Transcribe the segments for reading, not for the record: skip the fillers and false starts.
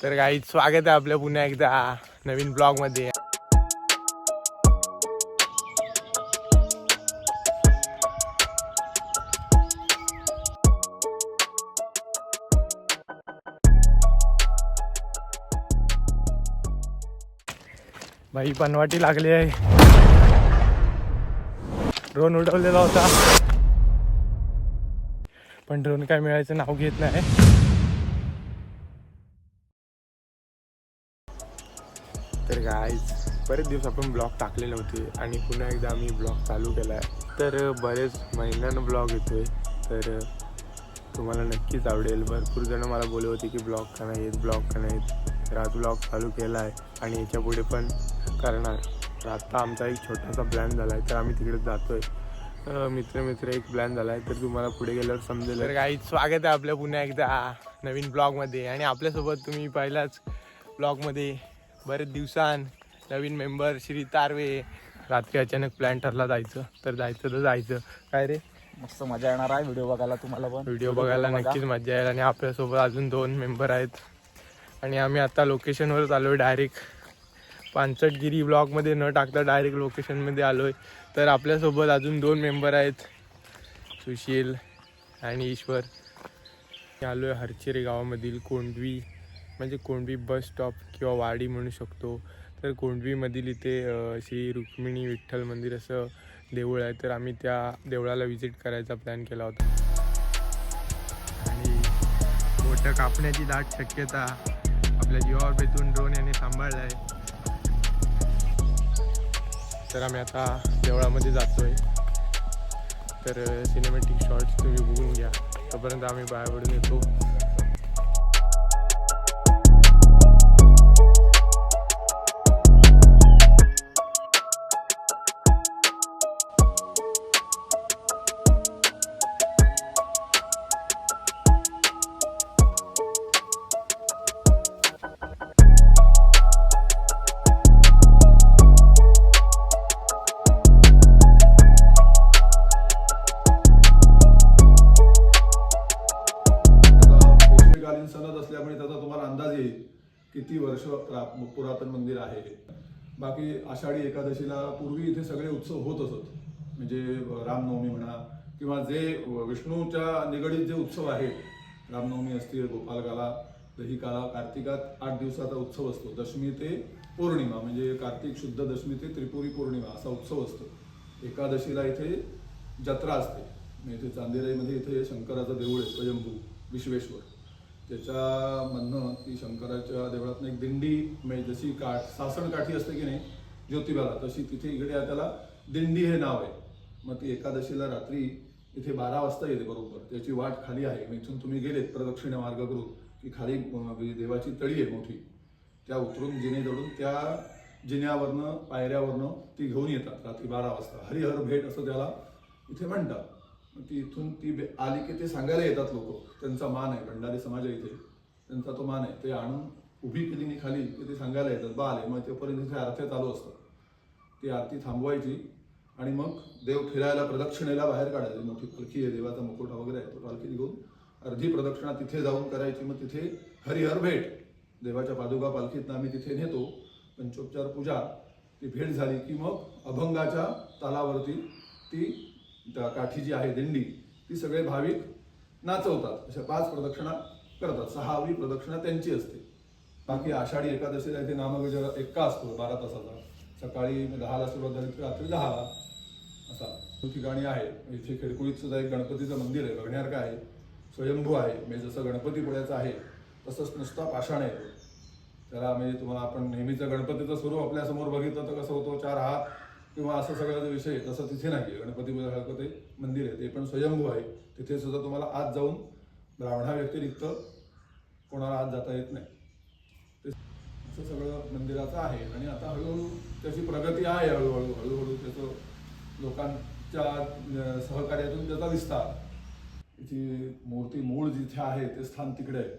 तर काही स्वागत आहे आपल्या पुन्हा एकदा नवीन ब्लॉग मध्ये. भाई पनवाटी लागली आहे. ड्रोन उडवलेला होता पण ड्रोन काय मिळायचं नाव घेत नाही. तर गाईज बरेच दिवस आपण ब्लॉग टाकलेले होते आणि पुन्हा एकदा आम्ही ब्लॉग चालू केला आहे. तर बरेच महिन्यानं ब्लॉग येतोय, तर तुम्हाला नक्कीच आवडेल. भरपूर जण मला बोलले होते की ब्लॉग का नाही येत, ब्लॉग का नाही येत. तर आज ब्लॉग चालू केला आहे आणि याच्या पुढे पण करणार. तर आत्ता आमचा एक छोटासा प्लॅन झाला आहे, तर आम्ही तिकडे जातो आहे. मित्र एक प्लॅन झाला आहे, तर तुम्हाला पुढे गेल्यावर समजेल. तर काही स्वागत आहे आपल्या पुन्हा एकदा नवीन ब्लॉगमध्ये. आणि आपल्यासोबत तुम्ही पहिलाच ब्लॉगमध्ये बरेच दिवसां नवीन मेंबर श्री तारवे. रात्री अचानक प्लॅन ठरला जायचं, तर जायचं काय रे. मस्त मजा येणार आहे व्हिडिओ बघायला. तुम्हाला पण व्हिडिओ बघायला नक्कीच मजा येईल. आणि आपल्यासोबत अजून 2 मेंबर आहेत. आणि आम्ही आता लोकेशनवर आलो आहे. डायरेक्ट पानसटगिरी ब्लॉगमध्ये न टाकता डायरेक्ट लोकेशनमध्ये आलो आहे. तर आपल्यासोबत अजून 2 मेंबर आहेत, सुशील आणि ईश्वर. आलो आहे हरचिरे गावामधील कोंडवी, म्हणजे कोंडवी बस स्टॉप किंवा वाडी म्हणू शकतो. तर कोंडवीमधील इथे श्री रुक्मिणी विठ्ठल मंदिर असं देऊळ आहे. तर आम्ही त्या देवळाला व्हिजिट करायचा प्लॅन केला होता. आणि मोठ्या कापण्याची दाट शक्यता आपल्या जीवावर बेतून ड्रोन याने सांभाळला आहे. तर आम्ही आता देवळामध्ये जातो आहे. तर सिनेमॅटिक शॉर्ट्स तुम्ही बघून घ्या. तोपर्यंत आम्ही बाहेर पडून येतो. सणच असल्यामुळे त्याचा तुम्हाला अंदाज येईल किती वर्ष पुरातन मंदिर आहे. बाकी आषाढी एकादशीला पूर्वी इथे सगळे उत्सव होत असत. म्हणजे रामनवमी म्हणा किंवा जे विष्णूच्या निगडीत जे उत्सव आहेत, रामनवमी असते, गोपालकाला, दहीकाला, कार्तिकात 8 दिवसाचा उत्सव असतो. दशमी ते पौर्णिमा म्हणजे कार्तिक शुद्ध दशमी ते त्रिपुरी पौर्णिमा असा उत्सव असतो. एकादशीला इथे जत्रा असते. इथे चांदेराईमध्ये इथे शंकराचं देऊळ आहे, स्वयंभू विश्वेश्वर. त्याच्यामधनं ती शंकराच्या देवळातनं एक दिंडी, म्हणजे जशी सासण काठी असते की नाही ज्योतिबाला, तशी तिथे इकडे त्याला दिंडी हे नाव आहे. मग ती एकादशीला रात्री इथे 12 वाजता येते बरोबर. त्याची वाट खाली आहे. मग इथून तुम्ही गेलेत प्रदक्षिणा मार्ग करून की खाली देवाची तळी आहे मोठी, त्या उतरून जिने जडून त्या जिन्यावरनं पायऱ्यावरनं ती घेऊन येतात रात्री 12 वाजता. हरिहर भेट असं त्याला इथे म्हणतात. ती इथून ती आली की ते सांगायला येतात लोक. त्यांचा मान आहे, भंडारी समाज आहे इथे, त्यांचा तो मान आहे. ते आणून उभी केली नाही खाली की ते सांगायला येतात बा आले. मग तोपर्यंत इथे आरत्या चालू असतात. ती आरती थांबवायची आणि मग देव फिरायला प्रदक्षिणेला बाहेर काढायची. मोठी पालखी आहे, देवाचा मुकुटा वगैरे आहे, तो पालखी घेऊन अर्धी प्रदक्षिणा तिथे जाऊन करायची. मग तिथे हरिहर भेट, देवाच्या पादुका पालखीतनं आम्ही तिथे नेतो. पंचोपचार पूजा, ती भेट झाली की मग अभंगाच्या तालावरती ती काठी जी आहे दिंडी, ती सगळे भाविक नाचवतात. अशा 5 प्रदक्षिणा करतात. 6वी प्रदक्षिणा त्यांची असते. बाकी आषाढी एकादशीला इथे नामविजय एक्का असतो 12 तासाचा. सकाळी 10ला सुरुवात झाली तर रात्री 10ला असा ठिकाणी आहे. इथे खेडकुळीत सुद्धा एक गणपतीचं मंदिर आहे, बघण्यासारखं आहे. स्वयंभू आहे, म्हणजे जसं गणपतीपुळ्याचं आहे तसंच नुसता पाषाण आहे. त्याला म्हणजे तुम्हाला आपण नेहमीचं गणपतीचं स्वरूप आपल्यासमोर बघितलं तर कसं होतं, 4 हात किंवा असं सगळं विषय, तसं तिथे नाही. गणपतीपुळ्यासारखं ते मंदिर आहे, ते पण स्वयंभू आहे. तिथे सुद्धा तुम्हाला आत जाऊन ब्राह्मणाव्यतिरिक्त कोणाला आत जाता येत नाही. ते असं सगळं मंदिराचं आहे. आणि आता हळूहळू त्याची प्रगती आहे. हळूहळू त्याचं लोकांच्या सहकार्यातून त्याचा विस्तार. इथे मूर्ती मूळ जिथे आहे ते स्थान तिकडे आहे.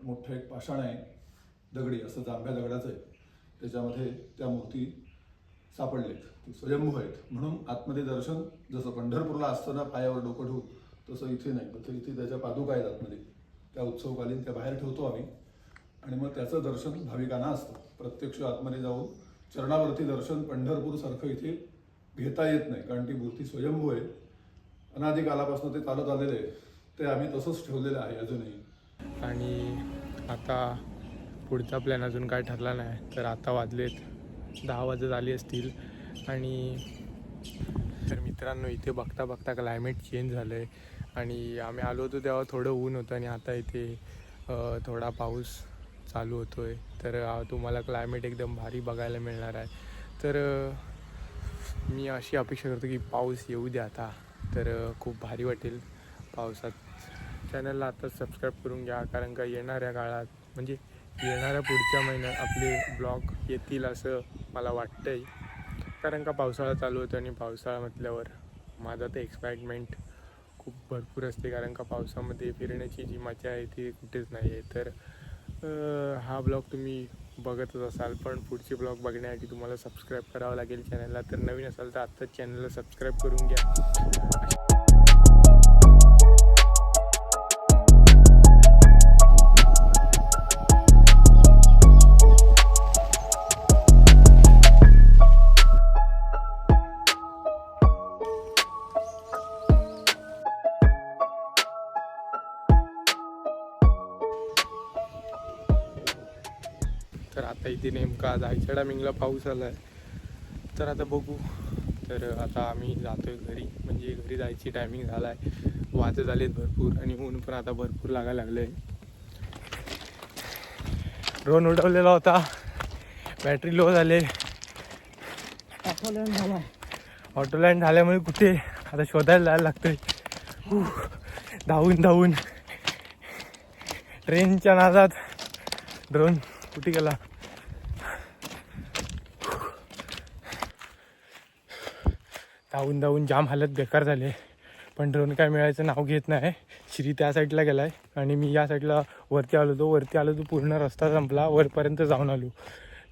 मोठं एक पाषाण आहे दगडी, असं जांभ्या दगडाचं आहे. त्याच्यामध्ये त्या मूर्ती सापडलेत, ते स्वयंभू आहेत. म्हणून आतमध्ये दर्शन जसं पंढरपूरला असताना पायावर डोकं ठेवू तसं इथे नाही. तर इथे त्याच्या पादुका आहेत आतमध्ये. त्या उत्सवकालीन त्या बाहेर ठेवतो आम्ही. आणि मग त्याचं दर्शन भाविकांना असतं. प्रत्यक्ष आतमध्ये जाऊन चरणावरती दर्शन पंढरपूरसारखं इथे घेता येत नाही, कारण ती मूर्ती स्वयंभू आहे. अनादी कालापासून ते चालत आलेलं आहे, ते आम्ही तसंच ठेवलेलं आहे अजूनही. आणि आता पुढचा प्लॅन अजून काय ठरला नाही. तर आता वाजलेत 10 वाजत आली असतील. आणि तर मित्रांनो, इथे बघता बघता क्लायमेट चेंज झालं आहे. आणि आम्ही आलो होतो तेव्हा थोडं ऊन होतं आणि आता इथे थोडा पाऊस चालू होतो आहे. तर तुम्हाला क्लायमेट एकदम भारी बघायला मिळणार आहे. तर मी अशी अपेक्षा करतो की पाऊस येऊ द्या आता, तर खूप भारी वाटेल पावसात. चॅनलला आता सबस्क्राईब करून घ्या, कारण का येणाऱ्या काळात म्हणजे येणाऱ्या पुढच्या महिन्यात आपले ब्लॉग येतील असं मला वाटतं आहे. कारण का पावसाळा चालू होतो आणि पावसाळा म्हटल्यावर माझा तर एक्साइटमेंट खूप भरपूर असते, कारण का पावसामध्ये फिरण्याची जी मजा आहे ती कुठेच नाही आहे. तर हा ब्लॉग तुम्ही बघतच असाल, पण पुढचे ब्लॉग बघण्यासाठी तुम्हाला सबस्क्राईब करावं लागेल चॅनलला. तर नवीन असाल तर आत्ताच चॅनलला सबस्क्राईब करून घ्या. तर आता इथे नेमका जायच्या टायमिंगला पाऊस आला आहे. तर आता बघू. तर आता आम्ही जातोय घरी, म्हणजे घरी जायची टायमिंग झाला आहे. वाजत आलेत भरपूर आणि ऊन पण आता भरपूर लागायला लागलं आहे. ड्रोन उडवलेला होता, बॅटरी लो झाले. ऑटोलँड झाल्यामुळे कुठे आता शोधायला जायला लागतंय धावून धावून. ट्रेनच्या नादात ड्रोन कुठे गेला. धावून धावून जाम हालत बेकार झाले, पण ड्रोन काय मिळायचं नाव घेत नाही. श्री त्या साईडला गेला आहे आणि मी या साईडला वरती आलो तो पूर्ण रस्ता संपला, वरपर्यंत जाऊन आलो.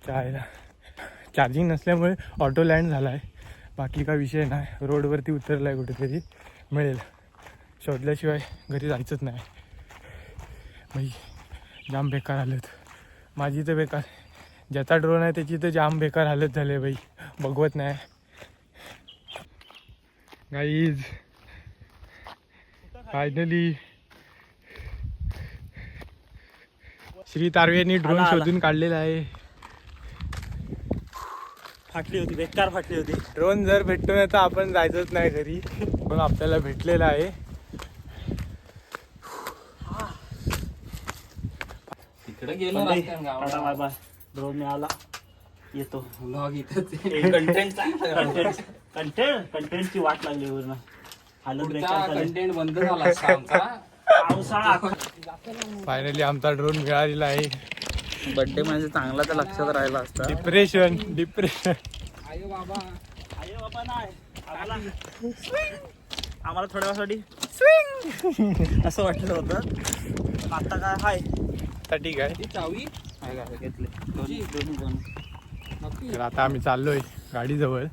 चायला चार्जिंग नसल्यामुळे ऑटो लँड झाला आहे, बाकी काय विषय नाही. रोडवरती उतरला आहे, कुठेतरी मिळेल. शोधल्याशिवाय घरी जायचंच नाही. बाई जाम बेकार हालत माझी तर बेकार. ज्याचा ड्रोन आहे त्याची तर जाम बेकार हालत झाली बाई, बघवत नाही. गाईज फायनली श्री तारवे यांनी ड्रोन शोधून काढलेला आहे. फाटली होती, बेकार फाटली होती. ड्रोन जर भेटतो नाही तर आपण जायचंच नाही घरी, पण आपल्याला भेटलेला आहे. तिकडे गेलो बाय बाय. ड्रोन मिळाला, येतो. ब्लॉग इथं कंटेंटची वाट लागली पूर्ण. हालत बेकार झाली. कंटेंट बंद झाला असता आमचा. पावसाळा फायनली आमचा ड्रोन मिळालेला आहे. बर्थडे म्हणजे चांगला तर लक्षात राहिला असता. डिप्रेशन आयो बाबा नाही. आम्हाला थोड्या वेळासाठी असं वाटलं होतं, पण आता काय हाय. तर ठीक आहे. चावी घेतले नक्की. तर आता आम्ही चाललोय गाडीजवळ.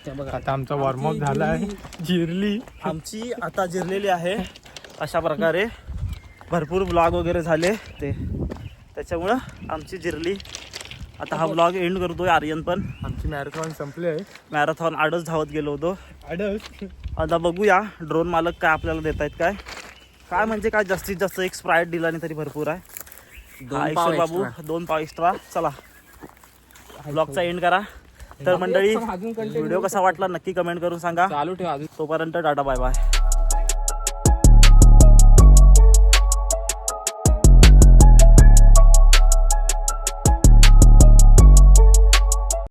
आता आमचा वॉर्मअप झाला आहे. जिरली आमची आता जिरलेली आहे. अशा प्रकारे भरपूर ब्लॉग वगैरे झाले ते, त्याच्यामुळं आमची जिरली. आता हा ब्लॉग एंड करतोय. आर्यन पण आमची मॅरेथॉन संपली आहे. मॅरेथॉन आडच धावत गेलो होतो. आडस आता बघूया ड्रोन मालक काय आपल्याला देत आहेत. काय म्हणजे काय, जास्तीत जास्त एक स्प्राईट दिला नाही तरी भरपूर आहे. बाबू 2 पाव एक्स्ट्रा. चला ब्लॉगचा एंड करा. तर मंडळी, व्हिडिओ कसा वाटला नक्की कमेंट करून सांगा. चालू ठेवा. तोपर्यंत टाटा बाय बाय.